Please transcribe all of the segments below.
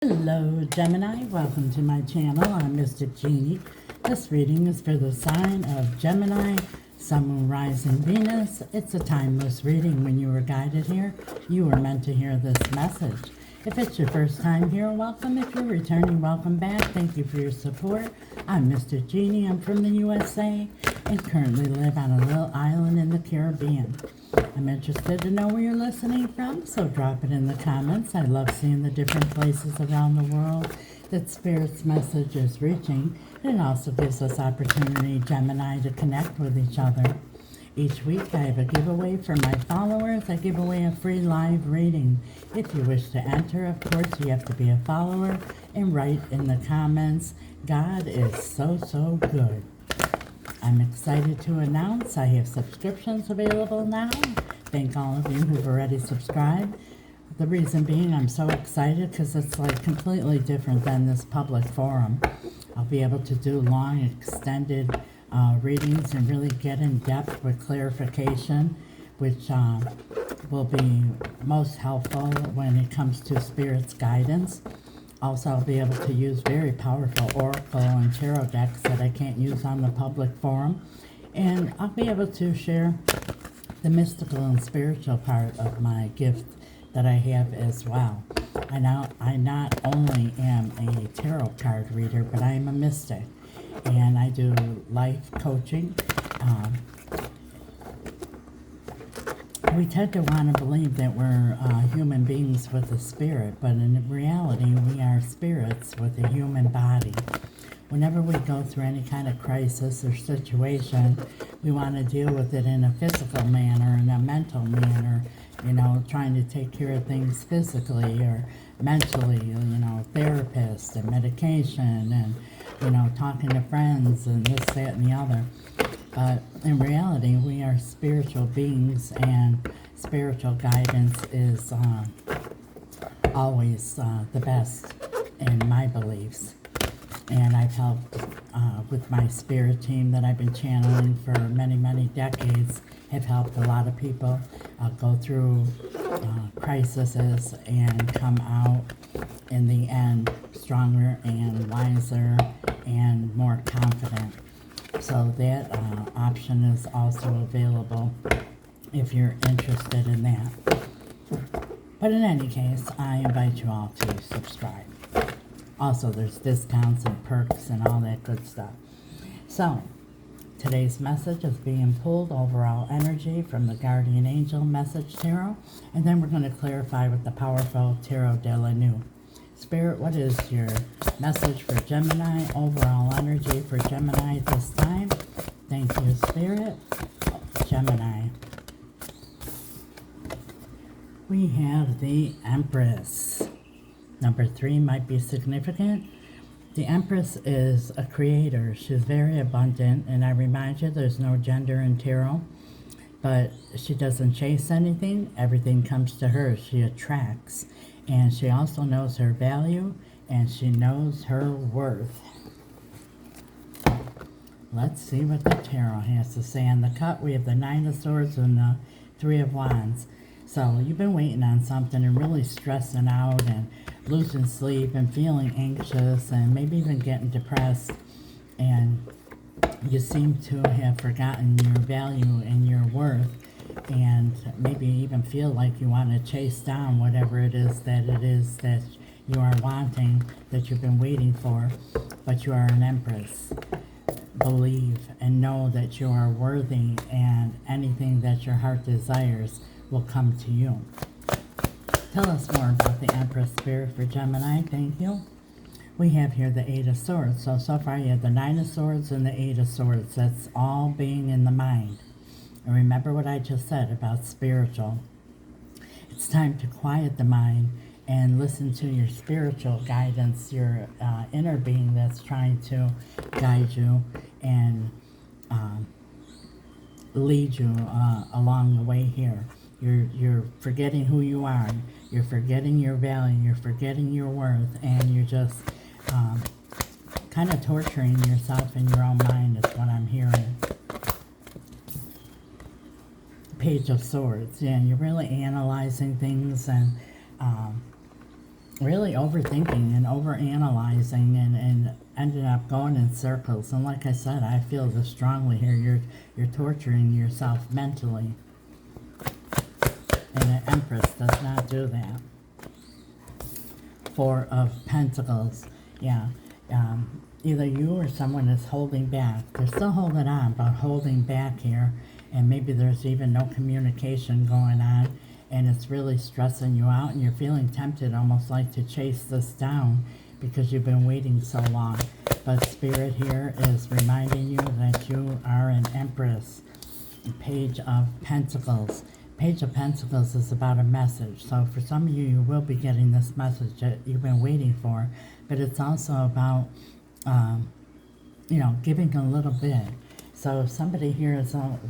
Hello Gemini, welcome to my channel. I'm Mystic Genie. This reading is for the sign of Gemini, Sun, Moon, Rising, Venus. It's a timeless reading. When you were guided here, you were meant to hear this message. If it's your first time here, welcome. If you're returning, welcome back. Thank you for your support. I'm Mr. Genie. I'm from the USA and currently live on a little island in the Caribbean. I'm interested to know where you're listening from, so drop it in the comments. I love seeing the different places around the world that Spirit's message is reaching. And it also gives us opportunity, Gemini, to connect with each other. Each week I have a giveaway for my followers. I give away a free live reading. If you wish to enter, of course, you have to be a follower and write in the comments, God is so good. I'm excited to announce I have subscriptions available now. Thank all of you who've already subscribed. The reason being I'm so excited because it's like completely different than this public forum. I'll be able to do long, extended readings and really get in depth with clarification, which will be most helpful when it comes to Spirit's guidance. Also, I'll be able to use very powerful oracle and tarot decks that I can't use on the public forum. And I'll be able to share the mystical and spiritual part of my gift that I have as well. I not only am a tarot card reader, but I am a mystic. And I do life coaching. We tend to want to believe that we're human beings with a spirit, but in reality, we are spirits with a human body. Whenever we go through any kind of crisis or situation, we want to deal with it in a physical manner, in a mental manner, trying to take care of things physically or mentally, therapist and medication and, talking to friends and this, that, and the other. But in reality, we are spiritual beings, and spiritual guidance is always the best in my beliefs. And I've helped with my spirit team that I've been channeling for many decades, have helped a lot of people go through crises and come out in the end stronger and wiser and more confident. So that option is also available if you're interested in that. But in any case, I invite you all to subscribe. Also, there's discounts and perks and all that good stuff. So, today's message is being pulled overall energy from the Guardian Angel Message Tarot. And then we're going to clarify with the powerful Tarot de la New. Spirit, what is your message for Gemini? Overall energy for Gemini this time. Thank you, Spirit. Gemini. We have the Empress. Number 3 might be significant. The Empress is a creator. She's very abundant, and I remind you there's no gender in tarot, but she doesn't chase anything. Everything comes to her. She attracts, and she also knows her value, and she knows her worth. Let's see what the tarot has to say. On the cut, we have the Nine of Swords and the Three of Wands. So you've been waiting on something and really stressing out and losing sleep and feeling anxious and maybe even getting depressed. And you seem to have forgotten your value and your worth, and maybe even feel like you want to chase down whatever it is that you are wanting, that you've been waiting for. But you are an Empress. Believe and know that you are worthy, and anything that your heart desires will come to you. Tell us more about the Empress, Spirit, for Gemini. Thank you. We have here the Eight of Swords. So far you have the Nine of Swords and the Eight of Swords. That's all being in the mind. And remember what I just said about spiritual. It's time to quiet the mind and listen to your spiritual guidance, your inner being that's trying to guide you and lead you along the way here. You're forgetting who you are. You're forgetting your value. You're forgetting your worth, and you're just kind of torturing yourself in your own mind is what I'm hearing. Page of Swords. Yeah, and you're really analyzing things and really overthinking and overanalyzing and ended up going in circles. And like I said, I feel this strongly here. You're torturing yourself mentally. And the Empress does not do that. Four of Pentacles. Yeah. Either you or someone is holding back. They're still holding on, but holding back here. And maybe there's even no communication going on. And it's really stressing you out. And you're feeling tempted almost like to chase this down because you've been waiting so long. But Spirit here is reminding you that you are an Empress. Page of Pentacles. Page of Pentacles is about a message. So for some of you, you will be getting this message that you've been waiting for. But it's also about, giving a little bit. So if somebody here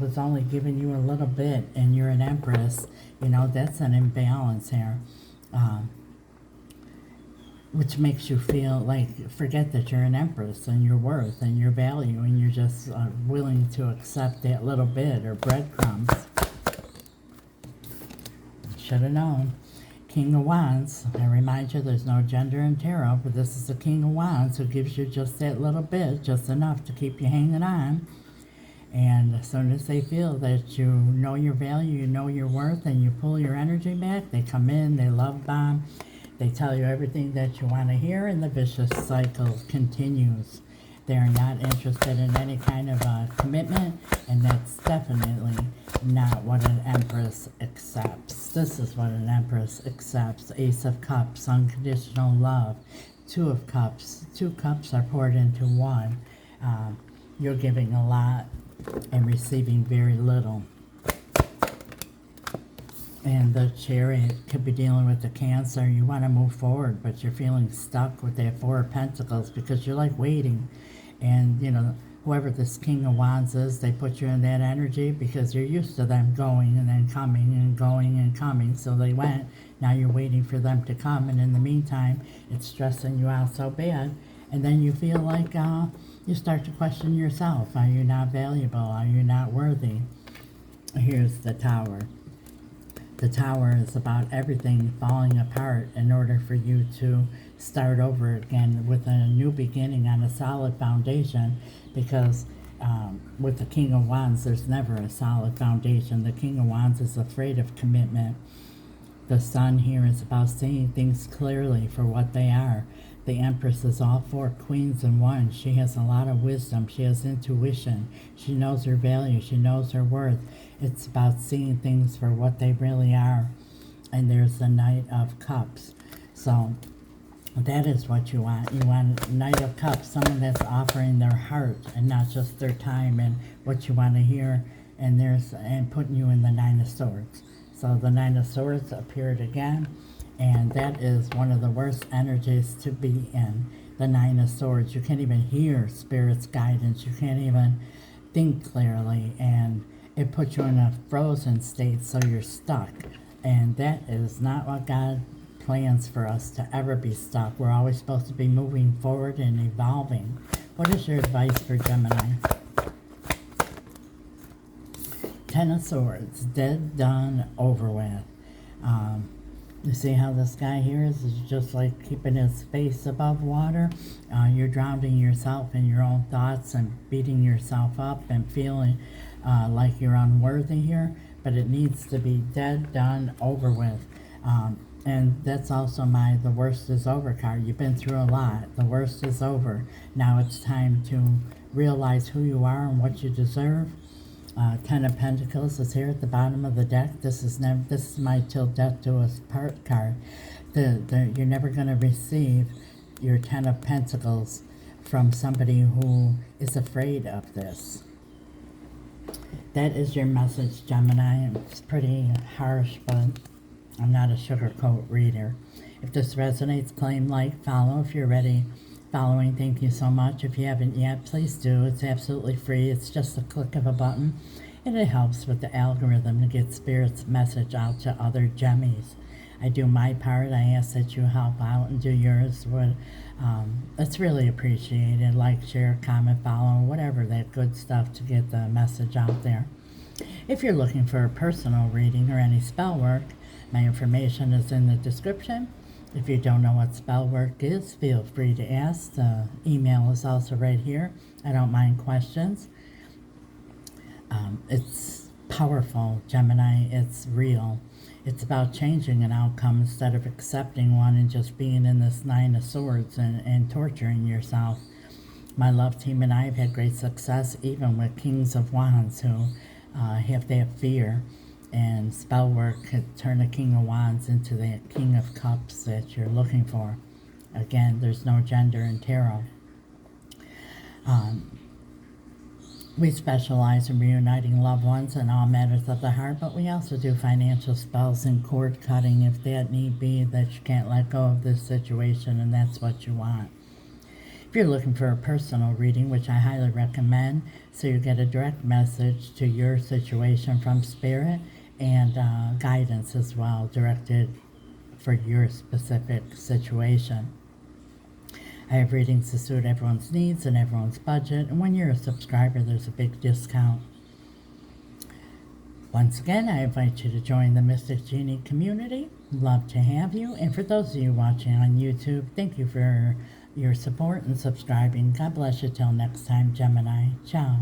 was only giving you a little bit and you're an Empress, that's an imbalance here. Which makes you feel like, forget that you're an Empress and your worth and your value, and you're just willing to accept that little bit or breadcrumbs. Should have known. King of Wands. I remind you, there's no gender in tarot, but this is the King of Wands who gives you just that little bit, just enough to keep you hanging on. And as soon as they feel that you know your value, you know your worth, and you pull your energy back, they come in, they love bomb, they tell you everything that you want to hear, and the vicious cycle continues. They're not interested in any kind of commitment, and that's definitely not what an Empress accepts. This is what an Empress accepts. Ace of Cups, unconditional love. Two of Cups. Two cups are poured into one. You're giving a lot and receiving very little. And the Chariot could be dealing with the Cancer. You want to move forward, but you're feeling stuck with that Four of Pentacles because you're like waiting. And, whoever this King of Wands is, they put you in that energy because you're used to them going and then coming and going and coming. So they went. Now you're waiting for them to come. And in the meantime, it's stressing you out so bad. And then you feel like you start to question yourself. Are you not valuable? Are you not worthy? Here's the Tower. The Tower is about everything falling apart in order for you to start over again with a new beginning on a solid foundation, because with the King of Wands, there's never a solid foundation. The King of Wands is afraid of commitment. The Sun here is about seeing things clearly for what they are. The Empress is all four queens in one. She has a lot of wisdom. She has intuition. She knows her value. She knows her worth. It's about seeing things for what they really are. And there's the Knight of Cups. So that is what you want. You want a Knight of Cups, someone that's offering their heart and not just their time and what you want to hear, and putting you in the Nine of Swords. So the Nine of Swords appeared again, and that is one of the worst energies to be in. The Nine of Swords. You can't even hear Spirit's guidance. You can't even think clearly, and it puts you in a frozen state, so you're stuck. And that is not what God plans for us, to ever be stuck. We're always supposed to be moving forward and evolving. What is your advice for Gemini? Ten of Swords. Dead, done, over with. You see how this guy here is just like keeping his face above water? You're drowning yourself in your own thoughts and beating yourself up and feeling like you're unworthy here, but it needs to be dead, done, over with. And that's also the worst is over card. You've been through a lot. The worst is over. Now it's time to realize who you are and what you deserve. Ten of Pentacles is here at the bottom of the deck. This is my till death do us part card. You're never going to receive your Ten of Pentacles from somebody who is afraid of this. That is your message, Gemini. It's pretty harsh, but I'm not a sugarcoat reader. If this resonates, claim, like, follow if you're ready. Following, thank you so much. If you haven't yet, please do. It's absolutely free. It's just a click of a button, and it helps with the algorithm to get Spirit's message out to other Gemmies. I do my part. I ask that you help out and do yours. It's really appreciated. Like, share, comment, follow, whatever, that good stuff to get the message out there. If you're looking for a personal reading or any spell work, my information is in the description. If you don't know what spell work is, feel free to ask. The email is also right here. I don't mind questions. It's powerful, Gemini. It's real. It's about changing an outcome instead of accepting one and just being in this Nine of Swords and torturing yourself. My love team and I have had great success even with Kings of Wands who have that fear. And spell work could turn a King of Wands into the King of Cups that you're looking for. Again, there's no gender in tarot. We specialize in reuniting loved ones in all matters of the heart, but we also do financial spells and cord cutting if that need be, that you can't let go of this situation and that's what you want. If you're looking for a personal reading, which I highly recommend, so you get a direct message to your situation from Spirit and guidance as well, directed for your specific situation. I have readings to suit everyone's needs and everyone's budget, and when you're a subscriber, there's a big discount. Once again, I invite you to join the Mystic Genie community. Love to have you. And for those of you watching on YouTube, thank you for your support and subscribing. God bless you till next time, Gemini. Ciao.